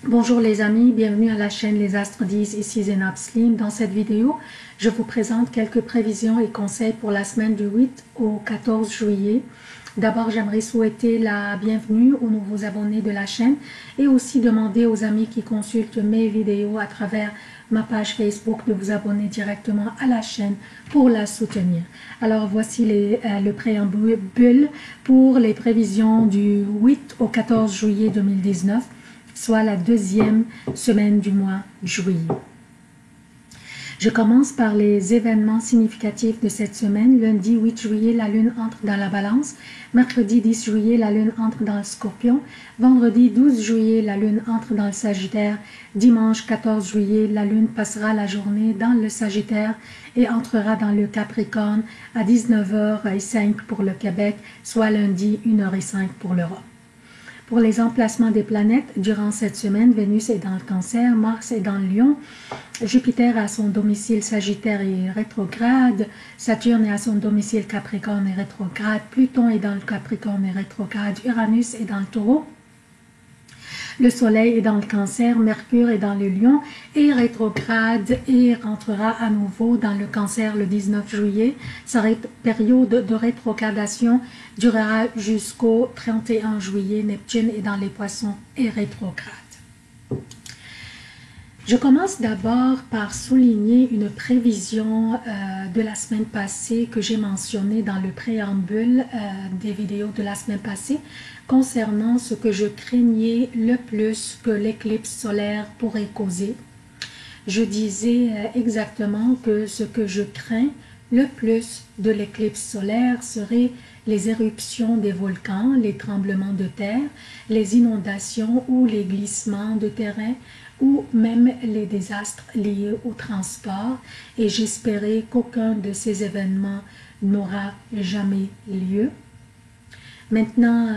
Bonjour les amis, bienvenue à la chaîne Les Astres 10, ici Zénab Slim. Dans cette vidéo, je vous présente quelques prévisions et conseils pour la semaine du 8 au 14 juillet. D'abord, j'aimerais souhaiter la bienvenue aux nouveaux abonnés de la chaîne et aussi demander aux amis qui consultent mes vidéos à travers ma page Facebook de vous abonner directement à la chaîne pour la soutenir. Alors voici le préambule pour les prévisions du 8 au 14 juillet 2019. Soit la deuxième semaine du mois de juillet. Je commence par les événements significatifs de cette semaine. Lundi 8 juillet, la lune entre dans la balance. Mercredi 10 juillet, la lune entre dans le scorpion. Vendredi 12 juillet, la lune entre dans le sagittaire. Dimanche 14 juillet, la lune passera la journée dans le sagittaire et entrera dans le capricorne à 19h05 pour le Québec, soit lundi 1h05 pour l'Europe. Pour les emplacements des planètes, durant cette semaine, Vénus est dans le Cancer, Mars est dans le Lion, Jupiter à son domicile Sagittaire et rétrograde, Saturne est à son domicile Capricorne et rétrograde, Pluton est dans le Capricorne et rétrograde, Uranus est dans le Taureau, le Soleil est dans le Cancer, Mercure est dans le Lion et rétrograde et rentrera à nouveau dans le Cancer le 19 juillet. Sa période de rétrogradation durera jusqu'au 31 juillet. Neptune est dans les Poissons et rétrograde. Je commence d'abord par souligner une prévision de la semaine passée que j'ai mentionnée dans le préambule des vidéos de la semaine passée concernant ce que je craignais le plus que l'éclipse solaire pourrait causer. Je disais exactement que ce que je crains le plus de l'éclipse solaire serait les éruptions des volcans, les tremblements de terre, les inondations ou les glissements de terrain ou même les désastres liés au transport, et j'espérais qu'aucun de ces événements n'aura jamais lieu. Maintenant,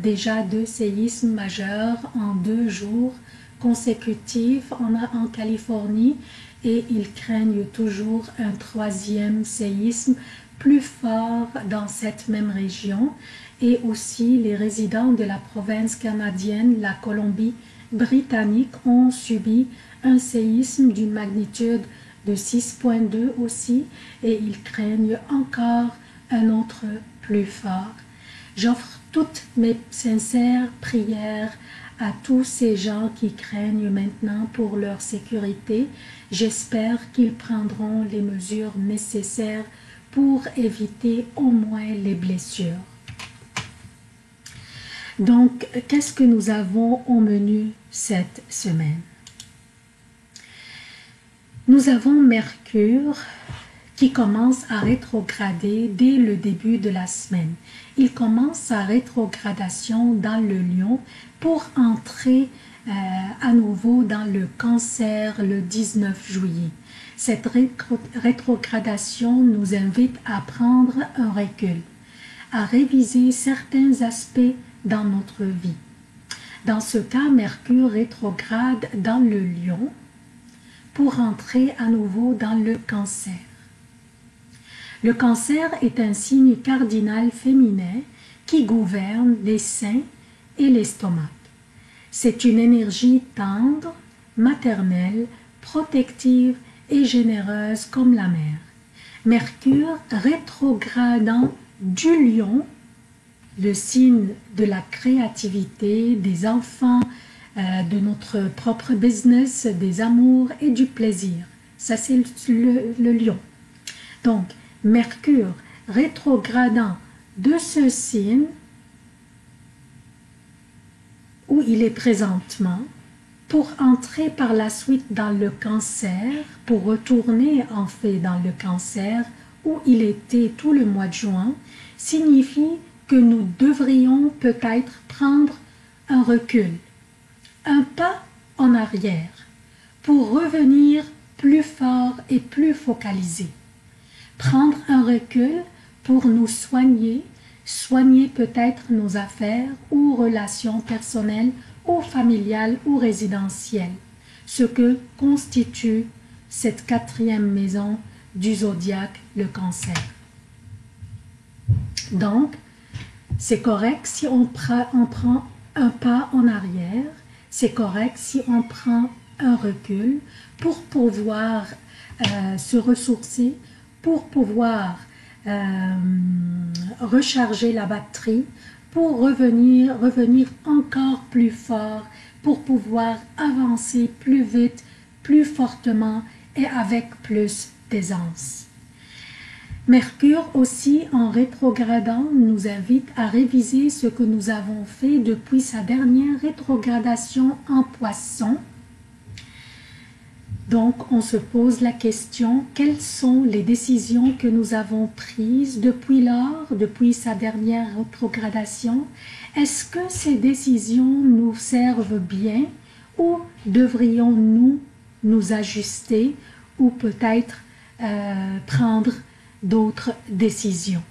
déjà 2 séismes majeurs en 2 jours consécutifs en Californie, et ils craignent toujours un 3e séisme plus fort dans cette même région, et aussi les résidents de la province canadienne, la Colombie-Britannique, ont subi un séisme d'une magnitude de 6,2 aussi, et ils craignent encore un autre plus fort. J'offre toutes mes sincères prières à tous ces gens qui craignent maintenant pour leur sécurité. J'espère qu'ils prendront les mesures nécessaires pour éviter au moins les blessures. Donc, qu'est-ce que nous avons au menu cette semaine? Nous avons Mercure qui commence à rétrograder dès le début de la semaine. Il commence sa rétrogradation dans le Lion pour entrer à nouveau dans le Cancer le 19 juillet. Cette rétrogradation nous invite à prendre un recul, à réviser certains aspects dans notre vie. Dans ce cas, Mercure rétrograde dans le Lion pour entrer à nouveau dans le Cancer. Le Cancer est un signe cardinal féminin qui gouverne les seins et l'estomac. C'est une énergie tendre, maternelle, protective et généreuse comme la mer. Mercure rétrogradant du Lion, le signe de la créativité, des enfants, de notre propre business, des amours et du plaisir. Ça, c'est le Lion. Donc, Mercure rétrogradant de ce signe où il est présentement pour entrer par la suite dans le Cancer, pour retourner en fait dans le Cancer où il était tout le mois de juin, signifie que nous devrions peut-être prendre un recul, un pas en arrière pour revenir plus fort et plus focalisé. Prendre un recul pour nous soigner, soigner peut-être nos affaires ou relations personnelles ou familiales ou résidentielles, ce que constitue cette 4e maison du zodiaque, le Cancer. Donc, c'est correct si on prend un pas en arrière, c'est correct si on prend un recul pour pouvoir se ressourcer, pour pouvoir recharger la batterie, pour revenir encore plus fort, pour pouvoir avancer plus vite, plus fortement et avec plus d'aisance. Mercure aussi, en rétrogradant, nous invite à réviser ce que nous avons fait depuis sa dernière rétrogradation en Poisson. Donc, on se pose la question, quelles sont les décisions que nous avons prises depuis lors, depuis sa dernière rétrogradation? Est-ce que ces décisions nous servent bien ou devrions-nous nous ajuster ou peut-être prendre d'autres décisions?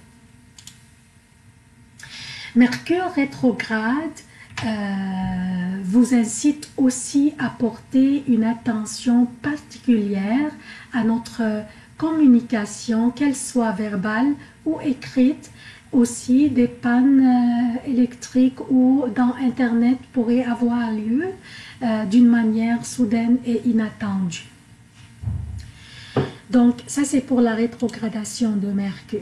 Mercure rétrograde vous incite aussi à porter une attention particulière à notre communication, qu'elle soit verbale ou écrite. Aussi, des pannes électriques ou dans Internet pourraient avoir lieu d'une manière soudaine et inattendue. Donc, ça c'est pour la rétrogradation de Mercure.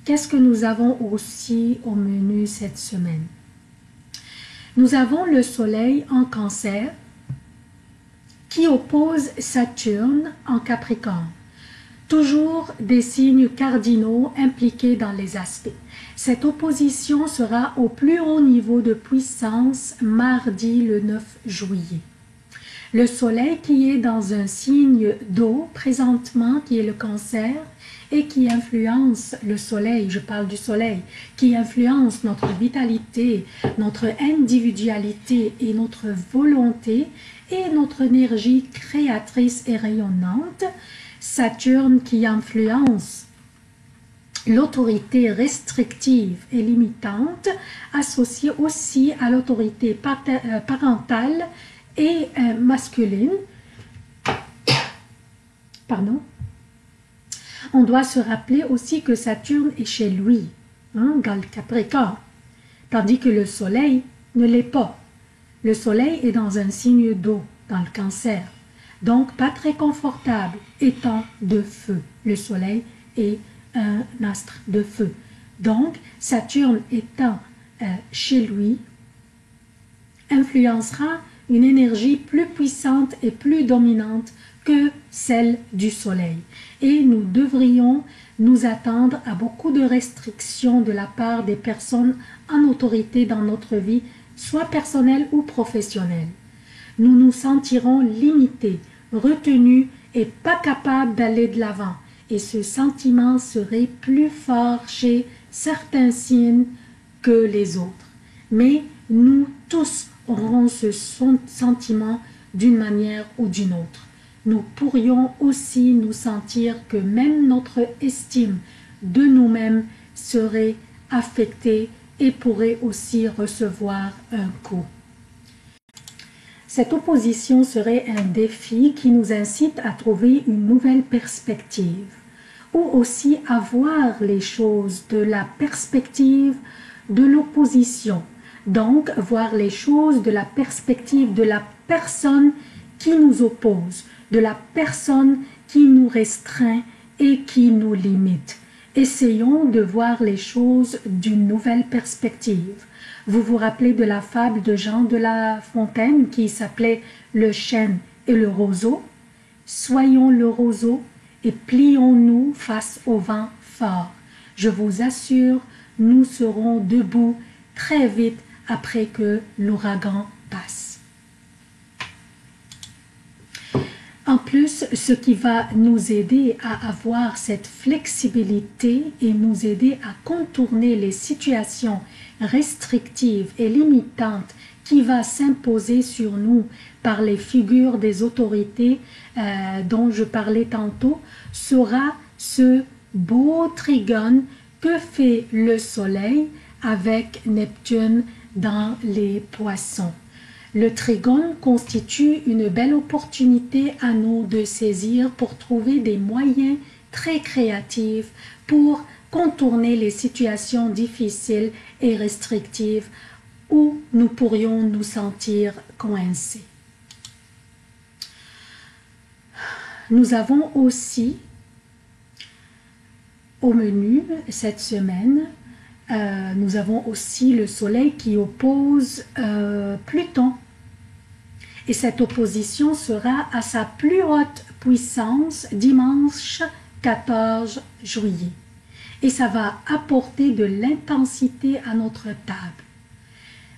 Qu'est-ce que nous avons aussi au menu cette semaine? Nous avons le Soleil en Cancer qui oppose Saturne en Capricorne. Toujours des signes cardinaux impliqués dans les aspects. Cette opposition sera au plus haut niveau de puissance mardi le 9 juillet. Le Soleil qui est dans un signe d'eau présentement, qui est le Cancer, et qui influence le Soleil, je parle du Soleil, qui influence notre vitalité, notre individualité et notre volonté et notre énergie créatrice et rayonnante. Saturne qui influence l'autorité restrictive et limitante, associée aussi à l'autorité parentale et masculine. Pardon. On doit se rappeler aussi que Saturne est chez lui, dans le Capricorne, tandis que le Soleil ne l'est pas. Le Soleil est dans un signe d'eau, dans le Cancer, donc pas très confortable, étant de feu. Le Soleil est un astre de feu. Donc, Saturne étant chez lui, influencera une énergie plus puissante et plus dominante que celle du Soleil. Et nous devrions nous attendre à beaucoup de restrictions de la part des personnes en autorité dans notre vie, soit personnelle ou professionnelle. Nous nous sentirons limités, retenus et pas capables d'aller de l'avant. Et ce sentiment serait plus fort chez certains signes que les autres. Mais nous tous aurons ce sentiment d'une manière ou d'une autre. Nous pourrions aussi nous sentir que même notre estime de nous-mêmes serait affectée et pourrait aussi recevoir un coup. Cette opposition serait un défi qui nous incite à trouver une nouvelle perspective ou aussi à voir les choses de la perspective de l'opposition. Donc, voir les choses de la perspective de la personne qui nous oppose, de la personne qui nous restreint et qui nous limite. Essayons de voir les choses d'une nouvelle perspective. Vous vous rappelez de la fable de Jean de La Fontaine qui s'appelait « Le chêne et le roseau ». Soyons le roseau et plions-nous face au vent fort. Je vous assure, nous serons debout très vite après que l'ouragan passe. En plus, ce qui va nous aider à avoir cette flexibilité et nous aider à contourner les situations restrictives et limitantes qui va s'imposer sur nous par les figures des autorités dont je parlais tantôt, sera ce beau trigone que fait le Soleil avec Neptune dans les Poissons. Le trigone constitue une belle opportunité à nous de saisir pour trouver des moyens très créatifs pour contourner les situations difficiles et restrictives où nous pourrions nous sentir coincés. Nous avons aussi au menu cette semaine, nous avons aussi le soleil qui oppose Pluton. Et cette opposition sera à sa plus haute puissance dimanche 14 juillet. Et ça va apporter de l'intensité à notre table.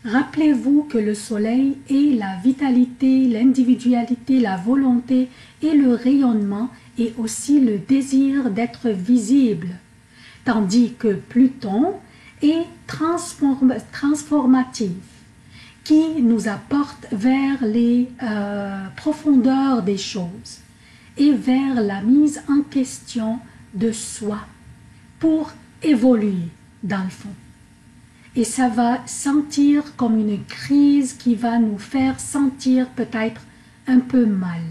Rappelez-vous que le soleil est la vitalité, l'individualité, la volonté et le rayonnement et aussi le désir d'être visible. Tandis que Pluton est transformatif, qui nous apporte vers les profondeurs des choses et vers la mise en question de soi pour évoluer dans le fond. Et ça va sentir comme une crise qui va nous faire sentir peut-être un peu mal,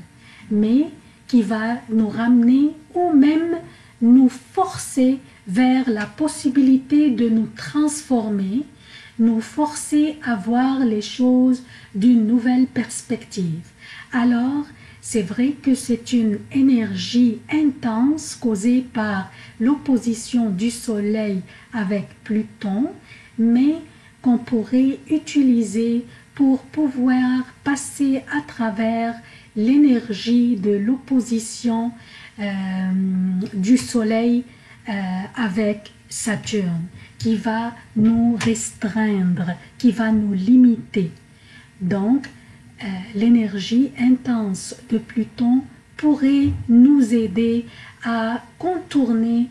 mais qui va nous ramener ou même nous forcer vers la possibilité de nous transformer, nous forcer à voir les choses d'une nouvelle perspective. Alors, c'est vrai que c'est une énergie intense causée par l'opposition du Soleil avec Pluton, mais qu'on pourrait utiliser pour pouvoir passer à travers l'énergie de l'opposition du Soleil avec Saturne, qui va nous restreindre, qui va nous limiter. Donc, l'énergie intense de Pluton pourrait nous aider à contourner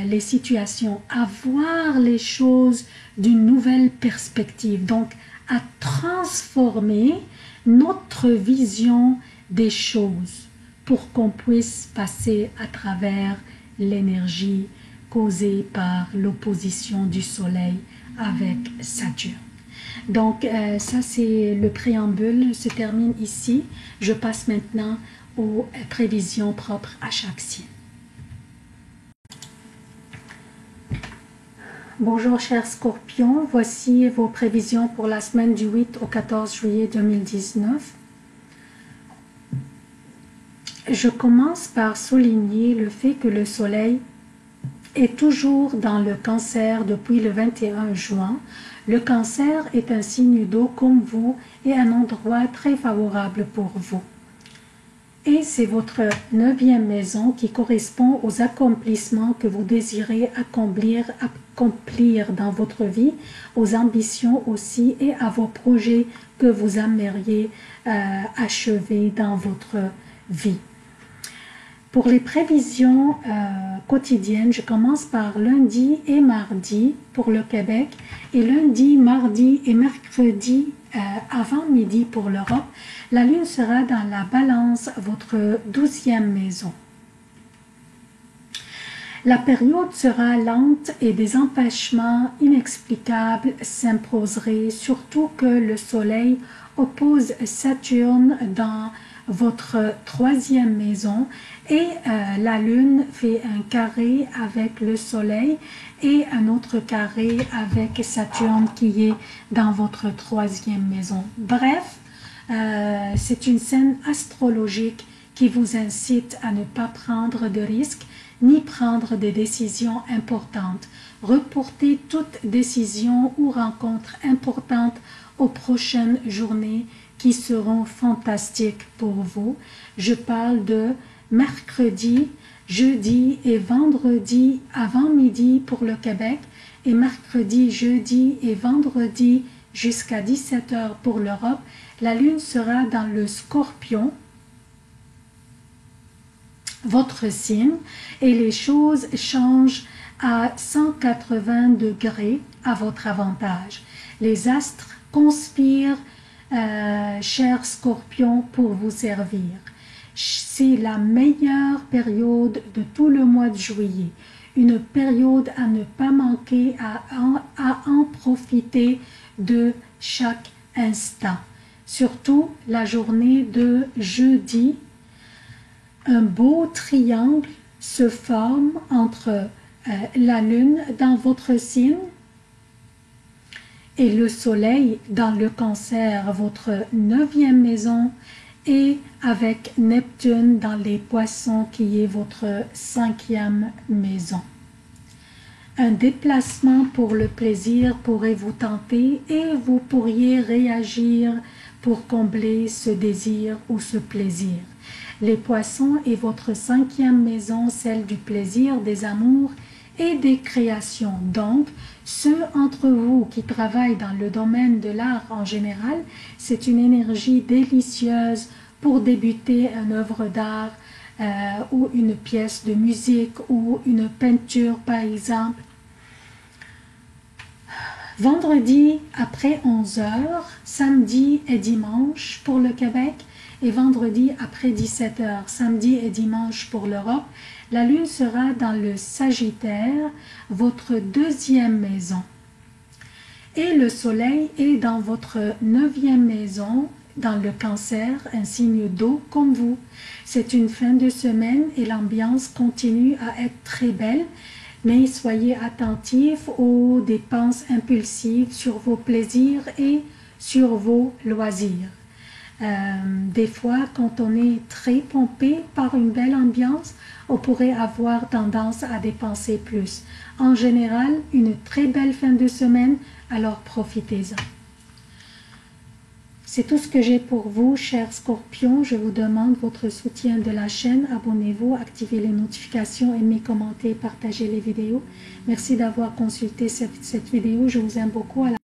les situations, à voir les choses d'une nouvelle perspective, donc à transformer notre vision des choses pour qu'on puisse passer à travers l'énergie causée par l'opposition du Soleil avec Saturne. Donc ça c'est le préambule, se termine ici. Je passe maintenant aux prévisions propres à chaque signe. Bonjour chers scorpions, voici vos prévisions pour la semaine du 8 au 14 juillet 2019. Je commence par souligner le fait que le soleil est toujours dans le cancer depuis le 21 juin. Le cancer est un signe d'eau comme vous et un endroit très favorable pour vous. Et c'est votre 9e maison qui correspond aux accomplissements que vous désirez accomplir dans votre vie, aux ambitions aussi et à vos projets que vous aimeriez achever dans votre vie. Pour les prévisions quotidiennes, je commence par lundi et mardi pour le Québec et lundi, mardi et mercredi avant midi pour l'Europe. La lune sera dans la balance, votre 12e maison. La période sera lente et des empêchements inexplicables s'imposeraient, surtout que le soleil oppose Saturne dans votre 3e maison et la lune fait un carré avec le soleil et un autre carré avec Saturne qui est dans votre 3e maison. Bref, c'est une scène astrologique qui vous incite à ne pas prendre de risques ni prendre des décisions importantes. Reportez toute décision ou rencontre importante aux prochaines journées qui seront fantastiques pour vous. Je parle de mercredi, jeudi et vendredi avant midi pour le Québec et mercredi, jeudi et vendredi jusqu'à 17 h pour l'Europe. La lune sera dans le Scorpion, votre signe, et les choses changent à 180 degrés à votre avantage. Les astres conspirent, chers Scorpions, pour vous servir. C'est la meilleure période de tout le mois de juillet, une période à ne pas manquer, à en profiter de chaque instant. Surtout la journée de jeudi, un beau triangle se forme entre la lune dans votre signe et le soleil dans le Cancer, votre 9e maison, et avec Neptune dans les Poissons qui est votre 5e maison. Un déplacement pour le plaisir pourrait vous tenter et vous pourriez réagir pour combler ce désir ou ce plaisir. Les Poissons est votre 5e maison, celle du plaisir, des amours et des créations. Donc, ceux entre vous qui travaillent dans le domaine de l'art en général, c'est une énergie délicieuse pour débuter une œuvre d'art ou une pièce de musique ou une peinture par exemple. Vendredi après 11 h, samedi et dimanche pour le Québec, et vendredi après 17 h, samedi et dimanche pour l'Europe, la lune sera dans le Sagittaire, votre 2e maison. Et le soleil est dans votre 9e maison, dans le Cancer, un signe d'eau comme vous. C'est une fin de semaine et l'ambiance continue à être très belle, mais soyez attentifs aux dépenses impulsives sur vos plaisirs et sur vos loisirs. Des fois, quand on est très pompé par une belle ambiance, on pourrait avoir tendance à dépenser plus. En général, une très belle fin de semaine, alors profitez-en. C'est tout ce que j'ai pour vous, chers scorpions. Je vous demande votre soutien de la chaîne. Abonnez-vous, activez les notifications, aimez, commentez, partagez les vidéos. Merci d'avoir consulté cette vidéo. Je vous aime beaucoup.